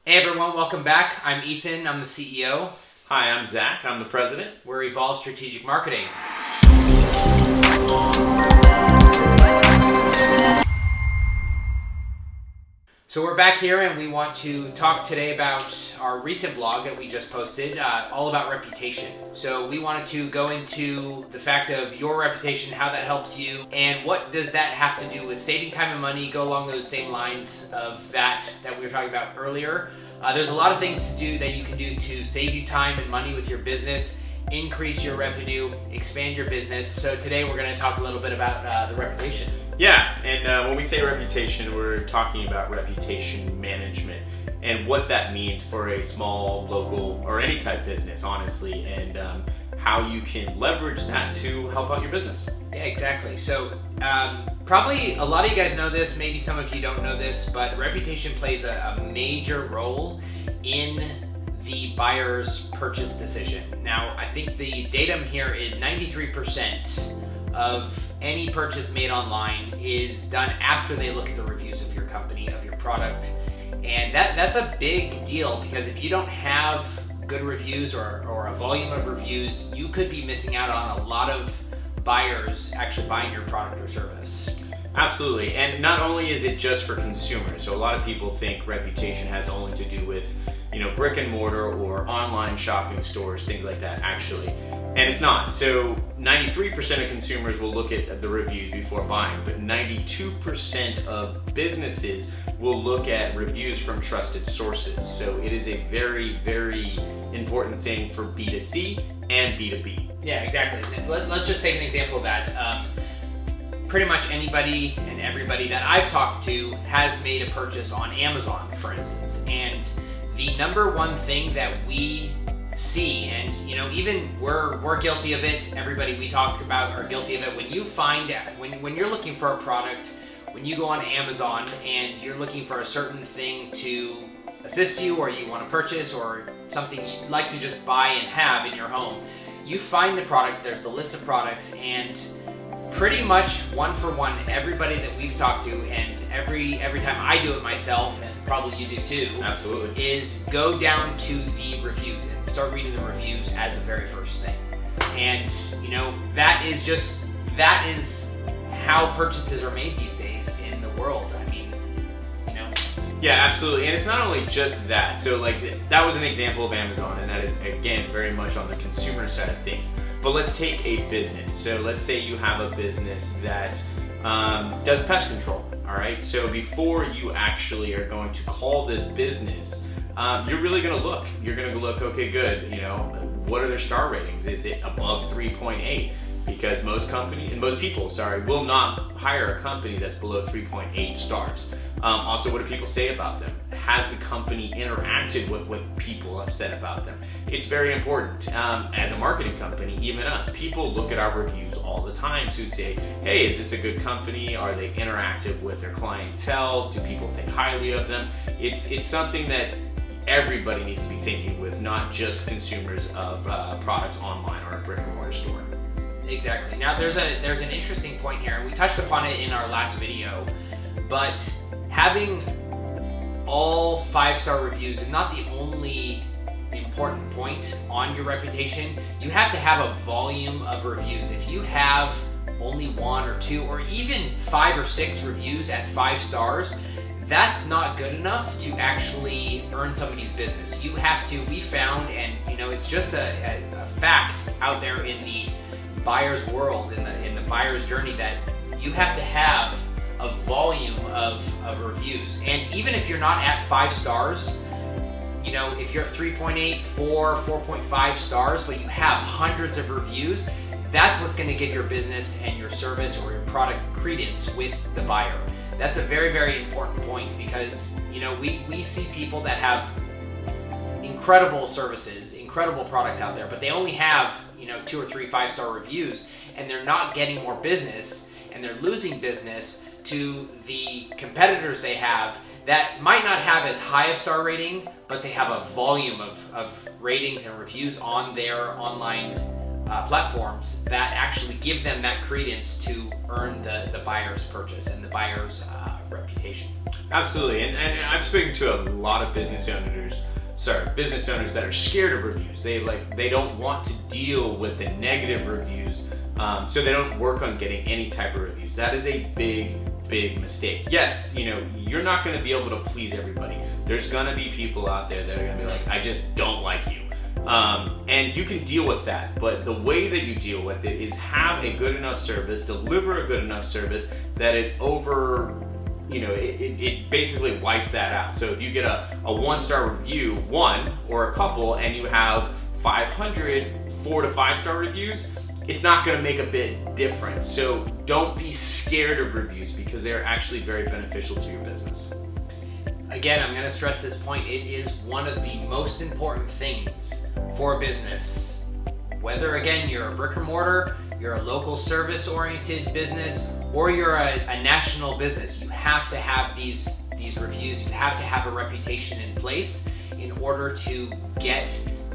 Hey everyone, welcome back. I'm Ethan, I'm the CEO. Hi, I'm Zach, I'm the president. We're Evolve Strategic Marketing. So we're back here and we want to talk today about our recent blog that we just posted, all about reputation. So we wanted to go into the fact of your reputation, how that helps you, and what does that have to do with saving time and money, go along those same lines of that we were talking about earlier. There's a lot of things to do that you can do to save you time and money with your business, increase your revenue, expand your business. So today we're going to talk a little bit about the reputation. Yeah, and when we say reputation, we're talking about reputation management and what that means for a small, local, or any type business, honestly, and how you can leverage that to help out your business. Yeah, exactly. So probably a lot of you guys know this, maybe some of you don't know this, but reputation plays a major role in the buyer's purchase decision. Now, I think the datum here is 93% of any purchase made online is done after they look at the reviews of your company, of your product. And that's a big deal, because if you don't have good reviews or a volume of reviews, you could be missing out on a lot of buyers actually buying your product or service. Absolutely, and not only is it just for consumers, so a lot of people think reputation has only to do with, brick and mortar or online shopping stores, things like that, actually. And it's not. So 93% of consumers will look at the reviews before buying, but 92% of businesses will look at reviews from trusted sources. So it is a very, very important thing for B2C and B2B. Yeah, exactly. Let's just take an example of that. Pretty much anybody and everybody that I've talked to has made a purchase on Amazon, for instance. And the number one thing that we see, and even we're guilty of it, everybody we talk about are guilty of it, when you find when you're looking for a product, when you go on Amazon and you're looking for a certain thing to assist you, or you want to purchase, or something you'd like to just buy and have in your home, you find the product, there's the list of products, and pretty much one for one, everybody that we've talked to, and every time I do it myself, and probably you do too, absolutely, is go down to the reviews and start reading the reviews as the very first thing. And that is how purchases are made these days in the world. I mean, Yeah, absolutely. And it's not only just that. So that was an example of Amazon, and that is, again, very much on the consumer side of things. But let's take a business. So let's say you have a business that does pest control, all right? So before you actually are going to call this business, you're really going to look. You're going to look, okay, good. What are their star ratings? Is it above 3.8? Because most people will not hire a company that's below 3.8 stars. Also, what do people say about them? Has the company interacted with what people have said about them? It's very important. As a marketing company, even us, people look at our reviews all the time to say, hey, is this a good company? Are they interactive with their clientele? Do people think highly of them? It's something that everybody needs to be thinking with, not just consumers of products online or a brick and mortar store. Exactly. Now there's an interesting point here, and we touched upon it in our last video, but having all 5-star reviews is not the only important point on your reputation. You have to have a volume of reviews. If you have only 1 or 2 or even 5 or 6 reviews at 5 stars, that's not good enough to actually earn somebody's business. You have to, we found, and it's just a fact out there in the buyer's world, in the buyer's journey, that you have to have a volume of reviews. And even if you're not at 5 stars, if you're at 3.8, 4, 4.5 stars, but you have hundreds of reviews, that's what's going to give your business and your service or your product credence with the buyer. That's a very, very important point, because we see people that have incredible services, incredible products out there, but they only have 2 or 3 5-star reviews, and they're not getting more business, and they're losing business to the competitors they have that might not have as high a star rating, but they have a volume of ratings and reviews on their online platforms that actually give them that credence to earn the buyer's purchase and the buyer's reputation. Absolutely, and I've spoken to a lot of business owners that are scared of reviews. They don't want to deal with the negative reviews, so they don't work on getting any type of reviews. That is a big mistake. Yes, you're not going to be able to please everybody. There's going to be people out there that are going to be like, I just don't like you. And you can deal with that, but the way that you deal with it is have a good enough service, deliver a good enough service that it basically wipes that out. So if you get a 1-star review, one or a couple, and you have 500 4 to 5-star reviews, it's not going to make a bit difference. So don't be scared of reviews because they're actually very beneficial to your business. Again, I'm going to stress this point. It is one of the most important things for a business. Whether, again, you're a brick and mortar, you're a local service-oriented business, or you're a national business, you have to have these reviews. You have to have a reputation in place in order to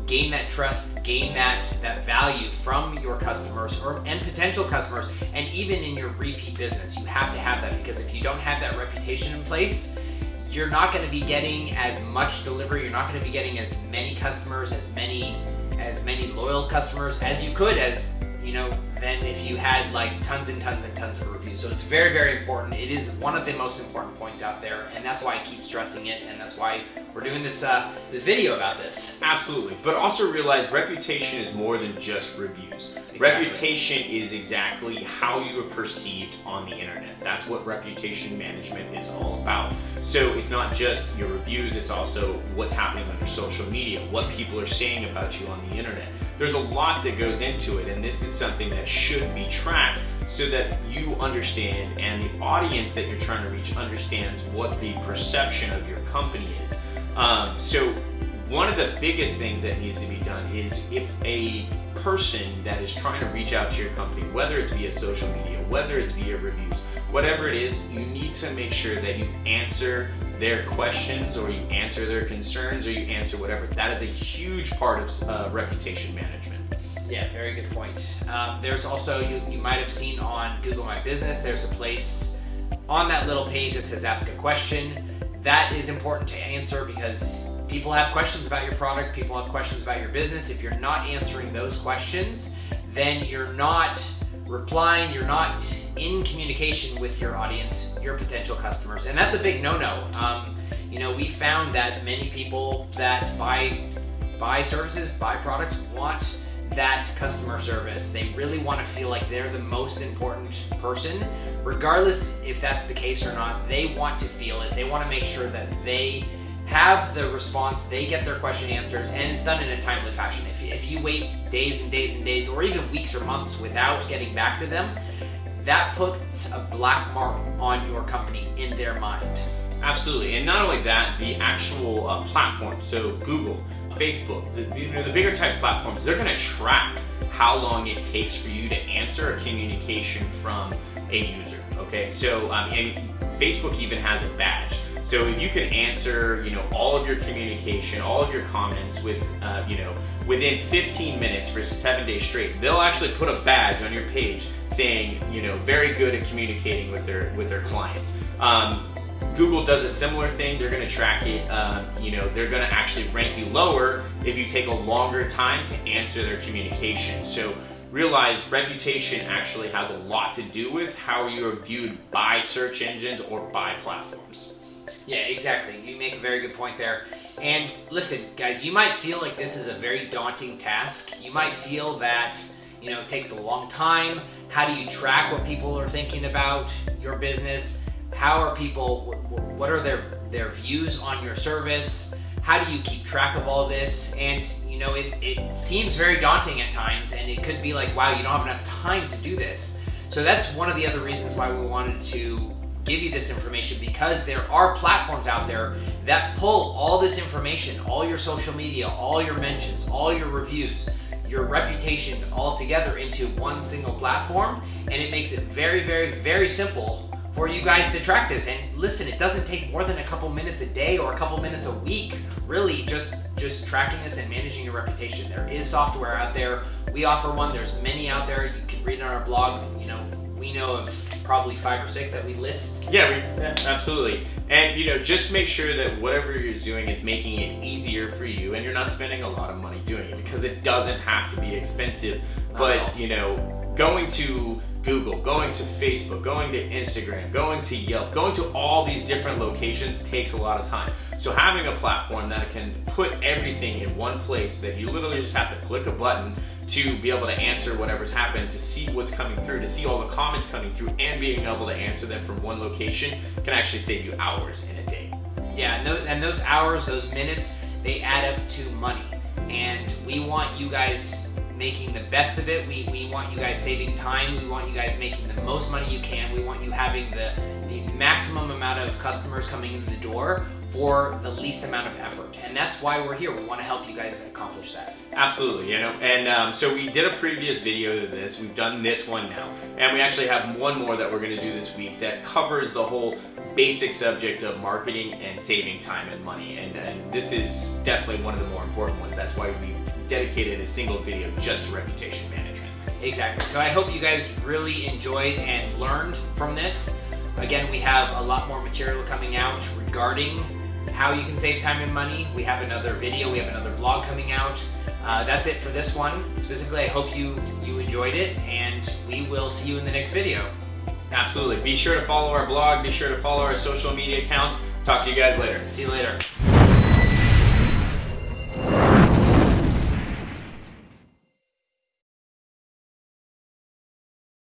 gain that trust, gain that value from your customers and potential customers, and even in your repeat business. You have to have that, because if you don't have that reputation in place, you're not going to be getting as much delivery. You're not going to be getting as many customers, as many loyal customers as you could, than if you had like tons and tons and tons of reviews. So it's very, very important. It is one of the most important points out there, and that's why I keep stressing it, and that's why we're doing this video about this. Absolutely, but also realize reputation is more than just reviews. Exactly. Reputation is exactly how you are perceived on the internet. That's what reputation management is all about. So it's not just your reviews, it's also what's happening on your social media, what people are saying about you on the internet. There's a lot that goes into it, and this is something that should be tracked so that you understand and the audience that you're trying to reach understands what the perception of your company is. So one of the biggest things that needs to be done is if a person that is trying to reach out to your company, whether it's via social media, whether it's via reviews, whatever it is, you need to make sure that you answer their questions, or you answer their concerns, or you answer whatever. That is a huge part of reputation management. Yeah, very good point. There's also, you might have seen on Google My Business, there's a place on that little page that says ask a question. That is important to answer because people have questions about your product, people have questions about your business. If you're not answering those questions, then you're not replying, you're not in communication with your audience, your potential customers, and that's a big no-no. We found that many people that buy services, buy products, want that customer service. They really want to feel like they're the most important person, regardless if that's the case or not. They want to feel it. They want to make sure that they have the response, they get their question answers, and it's done in a timely fashion. If you wait days and days and days, or even weeks or months without getting back to them, that puts a black mark on your company in their mind. Absolutely, and not only that, the actual platforms, so Google, Facebook, the bigger type platforms, they're going to track how long it takes for you to answer a communication from a user. Okay, so and Facebook even has a badge. So if you can answer, all of your communication, all of your comments within 15 minutes for 7 days straight, they'll actually put a badge on your page saying, very good at communicating with their clients. Google does a similar thing. They're going to track it. They're going to actually rank you lower if you take a longer time to answer their communication. So realize reputation actually has a lot to do with how you are viewed by search engines or by platforms. Yeah, exactly. You make a very good point there. And listen, guys, you might feel like this is a very daunting task. You might feel that, it takes a long time. How do you track what people are thinking about your business? How are people, what are their views on your service? How do you keep track of all this? And, it seems very daunting at times, and it could be like, wow, you don't have enough time to do this. So that's one of the other reasons why we wanted to give you this information, because there are platforms out there that pull all this information, all your social media, all your mentions, all your reviews, your reputation all together into one single platform, and it makes it very, very, very simple for you guys to track this. And listen, it doesn't take more than a couple minutes a day or a couple minutes a week, really, just tracking this and managing your reputation. There is software out there. We offer one. There's many out there. You can read on our blog. You know, we know of probably 5 or 6 that we list. Yeah, absolutely. And you know, just make sure that whatever you're doing is making it easier for you, and you're not spending a lot of money doing it, because it doesn't have to be expensive. But you know, going to Google, going to Facebook, going to Instagram, going to Yelp, going to all these different locations takes a lot of time. So having a platform that can put everything in one place, that you literally just have to click a button to be able to answer whatever's happened, to see what's coming through, to see all the comments coming through, and being able to answer them from one location can actually save you hours in a day. Yeah, and those hours, those minutes, they add up to money. And we want you guys making the best of it. We want you guys saving time. We want you guys making the most money you can. We want you having the maximum amount of customers coming in the door for the least amount of effort. And that's why we're here. We want to help you guys accomplish that. Absolutely, you know, and so we did a previous video to this. We've done this one now, and we actually have one more that we're going to do this week that covers the whole basic subject of marketing and saving time and money. And this is definitely one of the more important ones. That's why we dedicated a single video just to reputation management. Exactly. So I hope you guys really enjoyed and learned from this. Again, we have a lot more material coming out regarding how you can save time and money. We have another video, we have another blog coming out. That's it for this one. Specifically, I hope you enjoyed it, and we will see you in the next video. Absolutely. Be sure to follow our blog. Be sure to follow our social media accounts. Talk to you guys later. See you later.